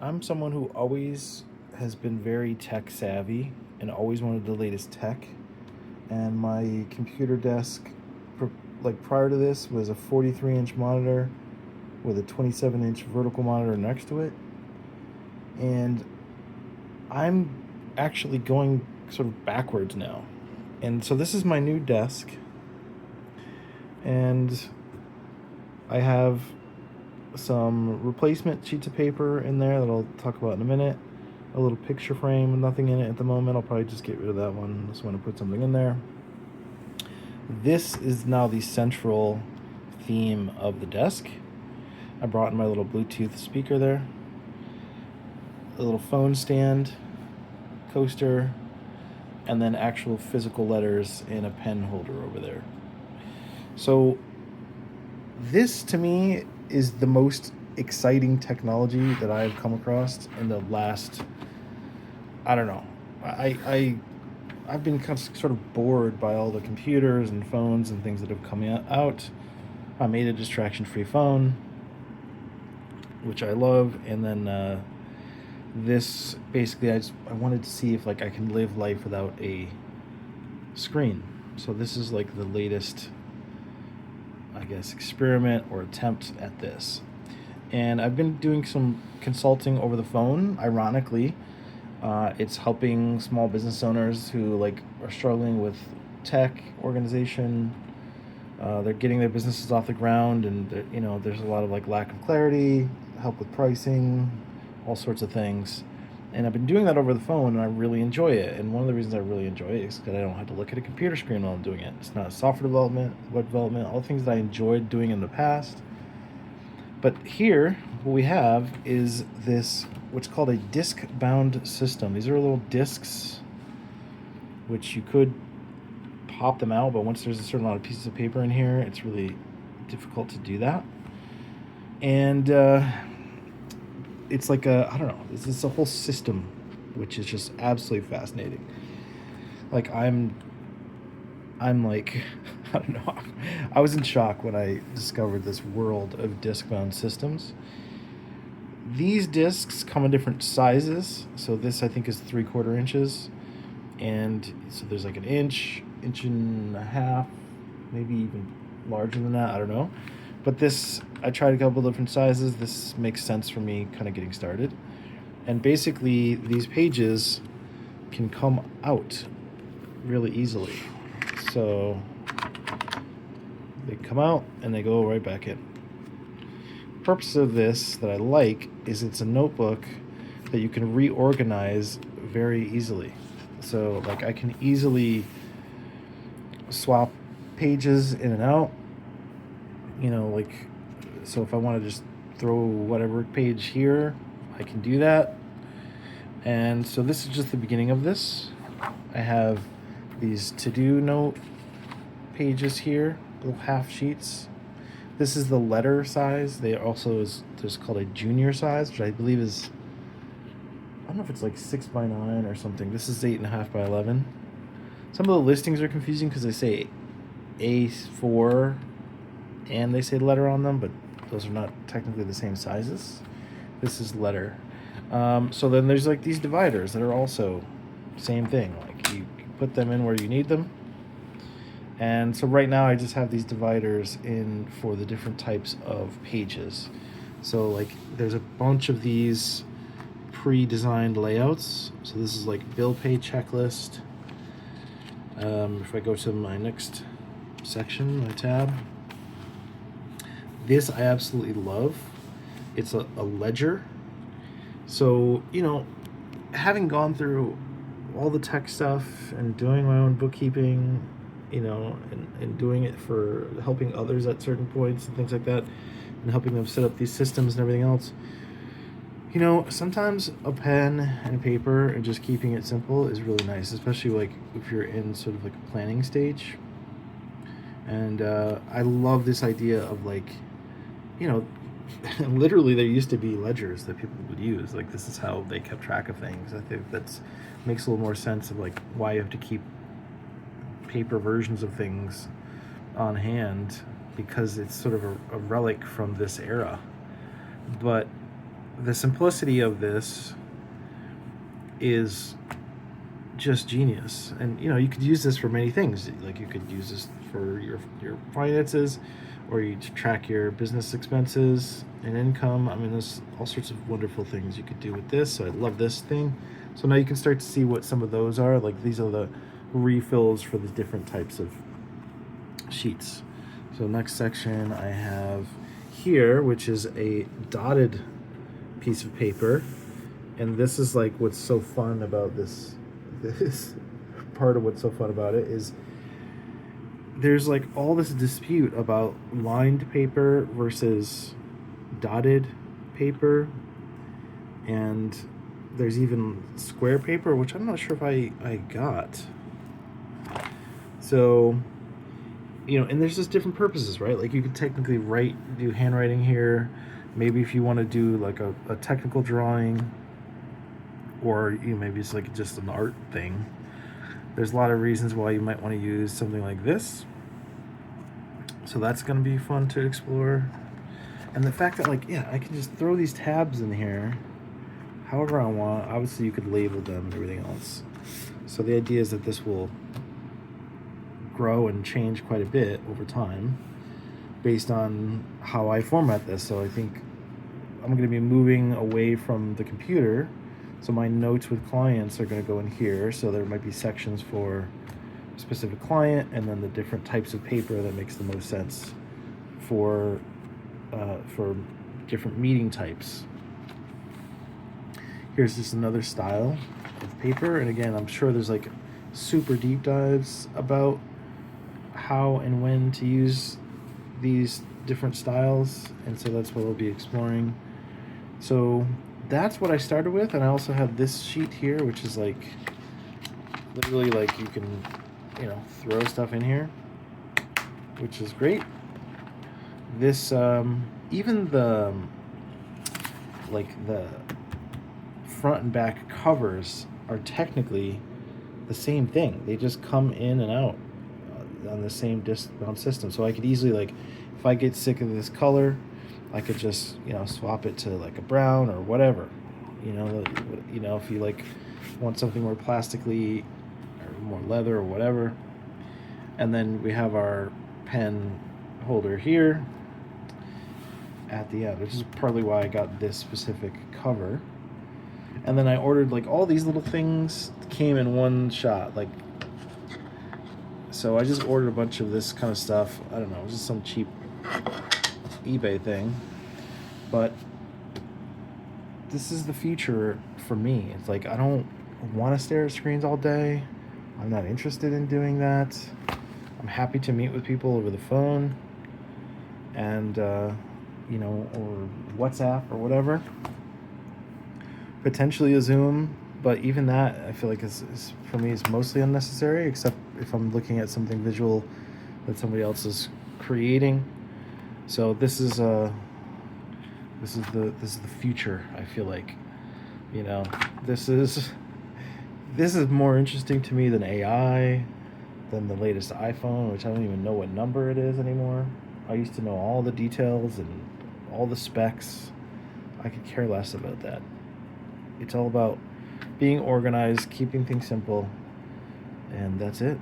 I'm someone who always has been very tech savvy and always wanted the latest tech. And my computer desk, like prior to this, was a 43-inch monitor with a 27-inch vertical monitor next to it. And I'm actually going sort of backwards now. And so this is my new desk. And I have some replacement sheets of paper in there that I'll talk about in a minute. A little picture frame with nothing in it at the moment. I'll probably just get rid of that one. Just want to put something in there. This is now the central theme of the desk. I brought in my little Bluetooth speaker there, a little phone stand, coaster, and then actual physical letters in a pen holder over there. So this to me is the most exciting technology that I've come across in the last, I don't know. I've been kind of sort of bored by all the computers and phones and things that have come out. I made a distraction-free phone, which I love, and then this basically I wanted to see if like I can live life without a screen. So this is like the latest, I guess, experiment or attempt at this. And I've been doing some consulting over the phone. Ironically, it's helping small business owners who like are struggling with tech organization. They're getting their businesses off the ground, and there's a lot of like lack of clarity, help with pricing, all sorts of things. And I've been doing that over the phone, and I really enjoy it. And one of the reasons I really enjoy it is because I don't have to look at a computer screen while I'm doing it. It's not software development, web development, all the things that I enjoyed doing in the past. But here, what we have is this, what's called a disc-bound system. These are little discs, which you could pop them out, but once there's a certain amount of pieces of paper in here, it's really difficult to do that. And it's like I don't know, this is a whole system, which is just absolutely fascinating. Like I'm like, I don't know, I was in shock when I discovered this world of disc-bound systems. These discs come in different sizes. So this I think is 3/4 inches, and so there's like an inch and a half, maybe even larger than that. I don't know. But this, I tried a couple different sizes. This makes sense for me kind of getting started. And basically, these pages can come out really easily. So they come out and they go right back in. The purpose of this that I like is it's a notebook that you can reorganize very easily. So like I can easily swap pages in and out. Like, so if I want to just throw whatever page here, I can do that. And so this is just the beginning of this. I have these to-do note pages here, little half sheets. This is the letter size. There's called a junior size, which I believe is, I don't know if it's like 6x9 or something. This is 8.5x11. Some of the listings are confusing because they say A4 and they say letter on them, but those are not technically the same sizes. This is letter. So then there's like these dividers that are also same thing. Like you put them in where you need them. And so right now I just have these dividers in for the different types of pages. So like there's a bunch of these pre-designed layouts. So this is like bill pay checklist. If I go to my next section, my tab, this I absolutely love. It's a ledger. So, having gone through all the tech stuff and doing my own bookkeeping, and doing it for helping others at certain points and things like that, and helping them set up these systems and everything else, sometimes a pen and paper and just keeping it simple is really nice, especially like if you're in sort of like a planning stage. And I love this idea of like, literally there used to be ledgers that people would use. Like this is how they kept track of things. I think that makes a little more sense of like why you have to keep paper versions of things on hand, because it's sort of a relic from this era. But the simplicity of this is just genius. And you know, you could use this for many things. Like you could use this for your finances, or you to track your business expenses and income. I mean, there's all sorts of wonderful things you could do with this. So I love this thing. So now you can start to see what some of those are. Like these are the refills for the different types of sheets. So next section I have here, which is a dotted piece of paper. And this is like what's so fun about this part of what's so fun about it is there's like all this dispute about lined paper versus dotted paper, and there's even square paper, which I'm not sure if I got. So, you know, and there's just different purposes, right? Like you could technically do handwriting here. Maybe if you want to do like a technical drawing, or you know, maybe it's like just an art thing. There's a lot of reasons why you might want to use something like this. So that's going to be fun to explore. And the fact that, like, yeah, I can just throw these tabs in here however I want. Obviously, you could label them and everything else. So the idea is that this will grow and change quite a bit over time based on how I format this. So I think I'm going to be moving away from the computer. So my notes with clients are going to go in here. So there might be sections for a specific client, and then the different types of paper that makes the most sense for different meeting types. Here's just another style of paper. And again, I'm sure there's like super deep dives about how and when to use these different styles. And so that's what we'll be exploring. So that's what I started with. And I also have this sheet here, which is like literally like you can, you know, throw stuff in here, which is great. This, even the, like the front and back covers are technically the same thing. They just come in and out on the same discbound system. So I could easily, like, if I get sick of this color, I could just, you know, swap it to like a brown or whatever. You know, if you like want something more plastically or more leather or whatever. And then we have our pen holder here at the end, which is partly why I got this specific cover. And then I ordered like all these little things came in one shot, like, so I just ordered a bunch of this kind of stuff. I don't know, it was just some cheap eBay thing, but this is the future for me. It's like I don't want to stare at screens all day. I'm not interested in doing that. I'm happy to meet with people over the phone and you know, or WhatsApp or whatever, potentially a Zoom, but even that I feel like is for me is mostly unnecessary, except if I'm looking at something visual that somebody else is creating. So this is the future. I feel like, you know, this is more interesting to me than AI, than the latest iPhone, which I don't even know what number it is anymore. I used to know all the details and all the specs. I could care less about that. It's all about being organized, keeping things simple, and that's it.